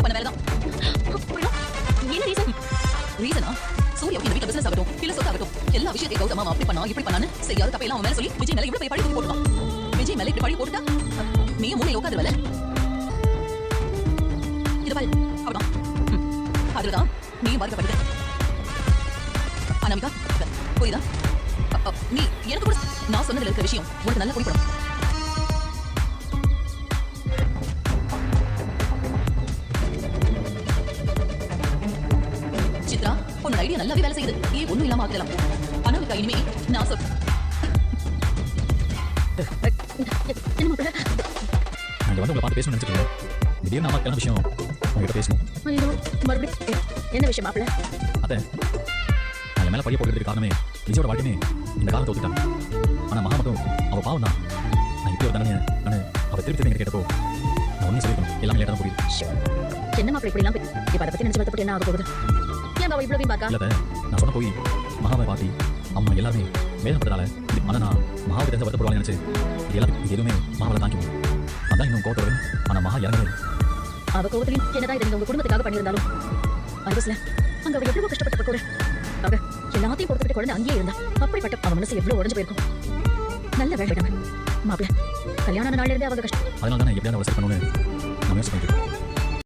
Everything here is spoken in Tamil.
பண்ண வேலைதான். என்ன ரீசன்? ரீசனா? சூர்யாவுக்கு இந்த வீட்டு பிசினஸ் ஆகட்டும், இல்ல சொத்தாகட்டும், எல்லா விஷயத்தையும் கௌதம் மாமா அப்படி பண்ணா இப்படி பண்ணான்னு செய்யாத தப்பையெல்லாம் அவன் மேல சொல்லி விஜய் மேல இவ்வளவு பெரிய பழி தூக்கி போட்டுட்டான். விஜய் மேல இப்படி பழி போட்டுட்டா நீயும் மூலையில உட்காந்துருவல. இது பாரு, அவ்வளவுதான். அதுதான் நீயும் பாதிக்கப்பட்ட. அனாமிகா, புரியுதா? நீ எனக்கு கூட நான் சொன்னதுல இருக்க விஷயம் உனக்கு நல்லா புரியும். சித்ரா, உன்னோட ஐடியா நல்லாவே வேலை செய்யுது. ஏன் ஒண்ணும் இல்லாம ஆக்கலாம். அனாமிகா, இனிமே நான் சொல். நான் வந்து உங்களை பார்த்து பேசணும்னு நினைச்சிட்டு திடீர்னு அம்மாக்கான விஷயம் உங்ககிட்ட பேசணும். மறுபடியும் என்ன விஷயம் மாப்பிள்ள? அத்தை, நான் மேலே பைய போடுறதுக்கு காரணமே விஜயோட வாழ்க்கையுமே இந்த காலத்தை ஒத்துட்டாங்க. ஆனால் மகா மட்டும் அவள் பாவம் தான். நான் இப்படி ஒரு தண்டனை நான் அவள் திருப்பி எங்கிட்ட கேட்டப்போ நான் ஒன்றும் சொல்லிக்கணும். எல்லாமே லேட்டாக புரியுது. என்ன மாப்பிள்ள இப்படிலாம் இப்போ அதை பற்றி நினச்சி வருத்தப்பட்டு என்ன ஆக போகுது? ஏன் அவள் இவ்வளோ பார்க்கா? இல்லை, நான் சொன்ன போய் மகாவை பார்த்து அம்மா எல்லாருமே வேதனைப்பட்டதால, ஆனால் நான் மகாவை தெரிஞ்ச வருத்தப்படுவாங்க நினைச்சு இது எதுவுமே மகாவில் தாங்கிக்கும். அதான் இன்னும் கோவத்தோடு. ஆனால் மகா இறங்குது. அவ கோவத்திலையும் என்னதான் இதை உங்க குடும்பத்துக்காக பண்ணியிருந்தாலும் அதுல அங்க அவ எவ்வளவு கஷ்டப்பட்ட கூட அவ எல்லாத்தையும் கொடுத்துட்டு குழந்தை அங்கேயே இருந்தா. அப்படிப்பட்ட அவன் மனசு எவ்வளவு உடஞ்சு போயிருக்கும். நல்ல வேலை விடாம மாப்பிள்ள கல்யாண நாள்ல இருந்தே அவங்க கஷ்டம். அதனால தான் நான் எப்படியாவது அவசரம் பண்ணணும்னு நான் முயற்சி பண்ணிட்டு இருக்கேன்.